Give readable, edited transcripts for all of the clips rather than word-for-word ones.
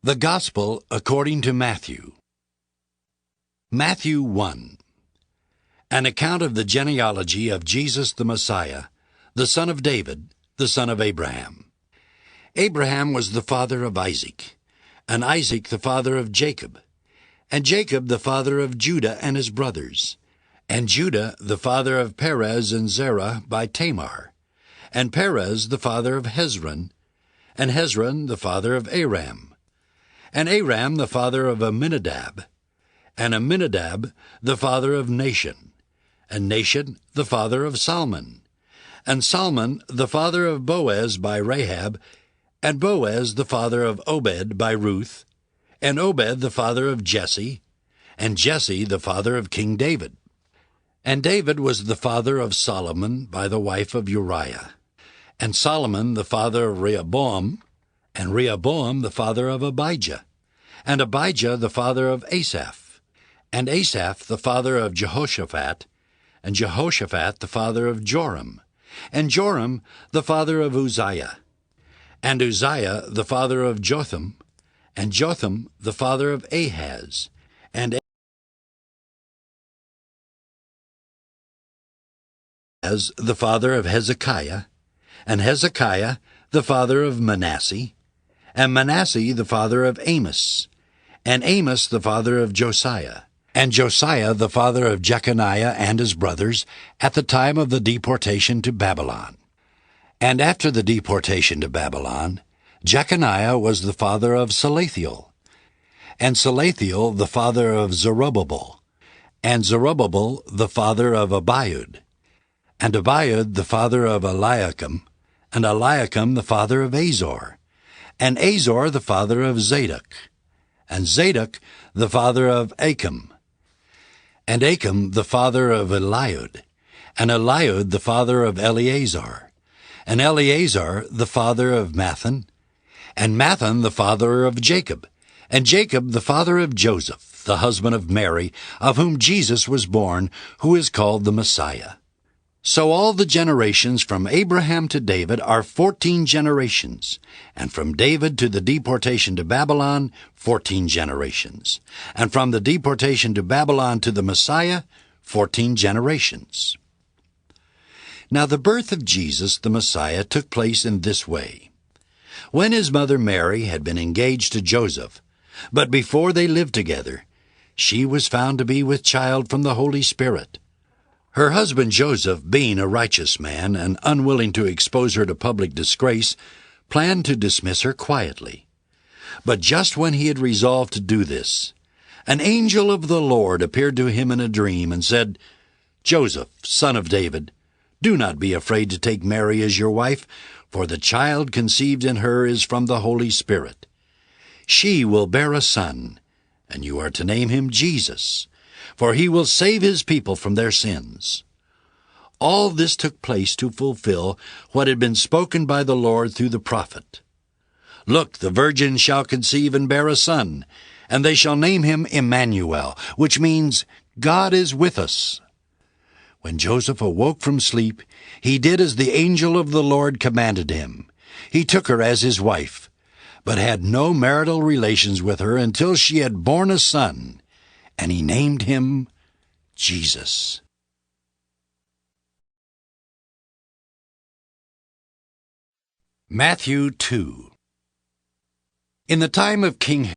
The Gospel according to Matthew. Matthew 1. An account of the genealogy of Jesus the Messiah, the son of David, the son of Abraham. Abraham was the father of Isaac, and Isaac the father of Jacob, and Jacob the father of Judah and his brothers, and Judah the father of Perez and Zerah by Tamar, and Perez the father of Hezron, and Hezron the father of Aram, and Aram the father of Amminadab, and Amminadab the father of Nahshon, and Nahshon the father of Salmon, and Salmon the father of Boaz by Rahab, and Boaz the father of Obed by Ruth, and Obed the father of Jesse, and Jesse the father of King David. And David was the father of Solomon by the wife of Uriah, and Solomon the father of Rehoboam, and Rehoboam the father of Abijah, and Abijah the father of Asaph, and Asaph the father of Jehoshaphat, and Jehoshaphat the father of Joram, and Joram the father of Uzziah, and Uzziah the father of Jotham, and Jotham the father of Ahaz, and Ahaz the father of Hezekiah, and Hezekiah the father of Manasseh, and Manasseh the father of Amos, and Amos the father of Josiah, and Josiah the father of Jeconiah and his brothers at the time of the deportation to Babylon. And after the deportation to Babylon, Jeconiah was the father of Salathiel, and Salathiel the father of Zerubbabel, and Zerubbabel the father of Abiud, and Abiud the father of Eliakim, and Eliakim the father of Azor, and Azor the father of Zadok, and Zadok the father of Achim, and Achim the father of Eliud, and Eliud the father of Eleazar, and Eleazar the father of Mathan, and Mathan the father of Jacob, and Jacob the father of Joseph, the husband of Mary, of whom Jesus was born, who is called the Messiah. So all the generations from Abraham to David are 14 generations, and from David to the deportation to Babylon, 14 generations, and from the deportation to Babylon to the Messiah, 14 generations. Now the birth of Jesus the Messiah took place in this way. When his mother Mary had been engaged to Joseph, but before they lived together, she was found to be with child from the Holy Spirit. Her husband Joseph, being a righteous man and unwilling to expose her to public disgrace, planned to dismiss her quietly. But just when he had resolved to do this, an angel of the Lord appeared to him in a dream and said, "Joseph, son of David, do not be afraid to take Mary as your wife, for the child conceived in her is from the Holy Spirit. She will bear a son, and you are to name him Jesus, for he will save his people from their sins." All this took place to fulfill what had been spoken by the Lord through the prophet. "Look, the virgin shall conceive and bear a son, and they shall name him Emmanuel," which means, God is with us. When Joseph awoke from sleep, he did as the angel of the Lord commanded him. He took her as his wife, but had no marital relations with her until she had borne a son, and he named him Jesus. Matthew 2. In the time of King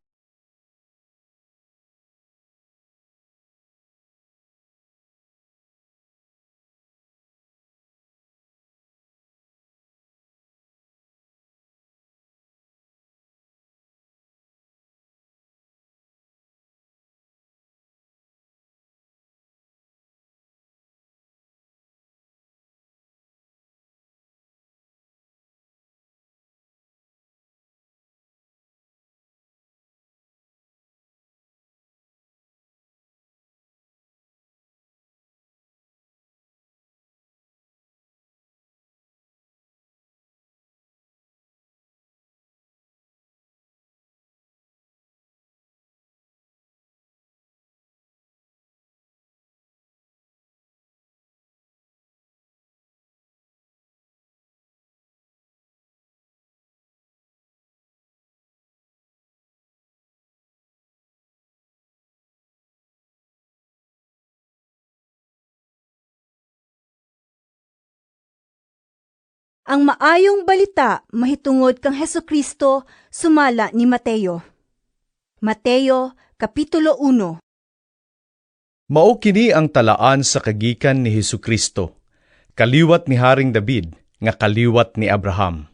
Ang maayong balita mahitungod kang Hesukristo sumala ni Mateo. Mateo, Kapitulo 1. Mao kini ang talaan sa kagikan ni Hesukristo, kaliwat ni Haring David, nga kaliwat ni Abraham.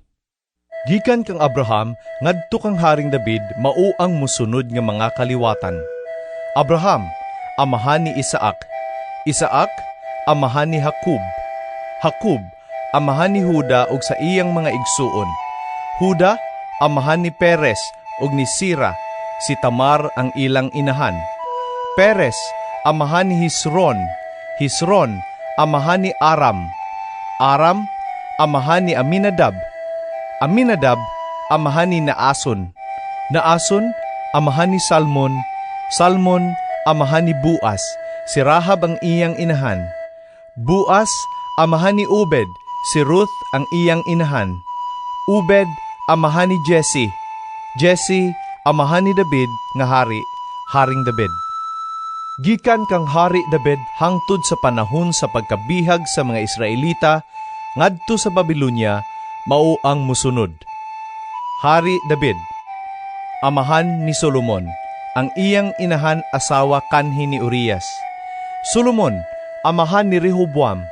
Gikan kang Abraham, ngadto kang Haring David, mao ang musunod nga mga kaliwatan. Abraham, amahan ni Isaac. Isaac, amahan ni Jacob. Jacob, amahan ni Juda ug sa iyang mga igsuon. Juda, amahan ni Perez ug ni Sira, si Tamar ang ilang inahan. Perez, amahan ni Hesron. Hesron, amahan ni Aram. Aram, amahan ni Aminadab. Aminadab, amahan ni Naason. Naason, amahan ni Salmon. Salmon, amahan ni Boaz. Si Rahab ang iyang inahan. Boaz, amahan ni Obed. Si Ruth ang iyang inahan. Obed, amahan ni Jesse. Jesse, amahan ni David nga hari, Haring David. Gikan kang Hari David hangtod sa panahon sa pagkabihag sa mga Israelita ngadto sa Babilonia, mao ang musunod. Hari David, amahan ni Solomon, ang iyang inahan asawa kanhi ni Urias. Solomon, amahan ni Rehoboam.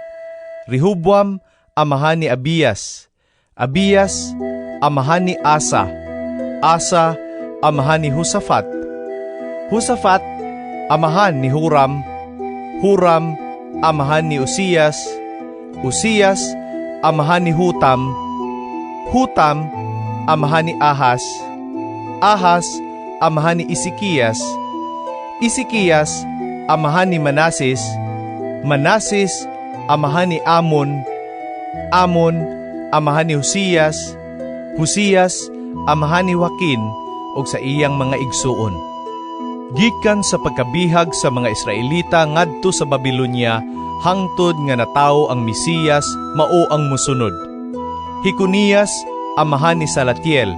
Rehoboam, amahan ni Abias. Abias, amahan ni Asa. Asa, amahan ni Hosafat. Hosafat, amahan ni Huram. Huram, amahan ni Uzias. Uzias, amahan ni Hutam. Hutam, amahan ni Ahas. Ahas, amahan ni Isikias. Isikias, amahan ni Manases. Manases, amahan ni Amon. Amon, amahan ni Hosias. Hosias, amahan ni Joaquin ug sa iyang mga igsuon. Gikan sa pagkabihag sa mga Israelita ngadto sa Babilonia, hangtod nga natawo ang Mesiyas, mao ang musunod. Hikonias, amahan ni Salatiel.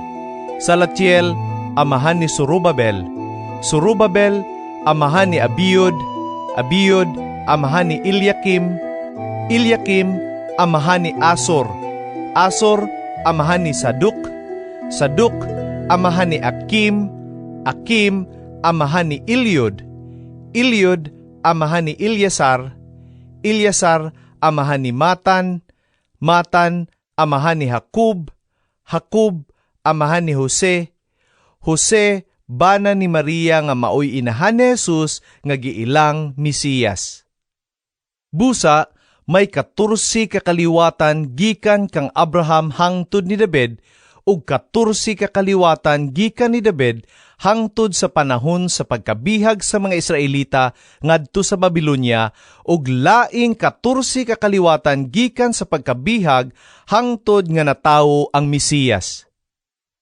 Salatiel, amahan ni Zorobabel. Zorobabel, amahan ni Abiud. Abiud, amahan ni Eliakim. Eliakim, amahan ni Asor. Asor, amahan ni Saduk. Saduk, amahan ni Akim. Akim, amahan ni Eliud. Eliud, amahan ni Ilyasar. Ilyasar, amahan ni Matan. Matan, amahan ni Jacob. Jacob, amahan ni Jose. Jose, bana ni Maria nga maoy inahan ni Jesus nga giilang Mesiyas. Busa, may 14 kakaliwatan gikan kang Abraham hangtod ni David ug 14 kakaliwatan gikan ni David hangtod sa panahon sa pagkabihag sa mga Israelita ngadto sa Babilonia ug laing 14 kakaliwatan gikan sa pagkabihag hangtod nga natawo ang Mesiyas.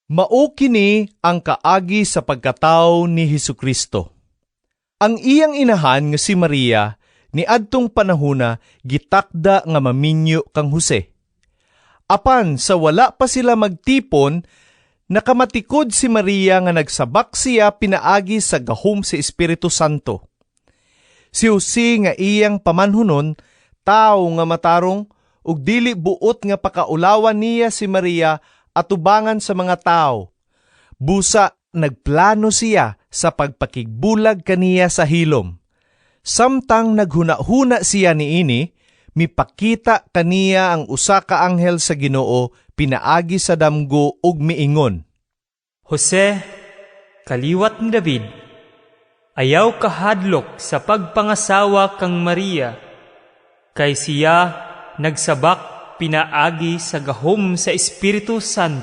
Mao kini ang kaagi sa pagkatawo ni Hesukristo. Ang iyang inahan nga si Maria ni adtong panahona gitakda nga maminyo kang Jose. Apan sa wala pa sila magtipon, nakamatikod si Maria nga nagsabak siya pinaagi sa gahom sa Espiritu Santo. Si Jose nga iyang pamanhunon, tao nga matarong, ug dili buot nga pakaulawan niya si Maria atubangan sa mga tao. Busa nagplano siya sa pagpakigbulag kaniya sa hilom. Samtang naghuna-huna siya niini, mipakita kaniya ang usa ka anghel sa Ginoo pinaagi sa damgo ug miingon, Jose, kaliwat ni David, ayaw kahadlok sa pagpangasawa kang Maria, kay siya nagsabak pinaagi sa gahom sa Espiritu Santo.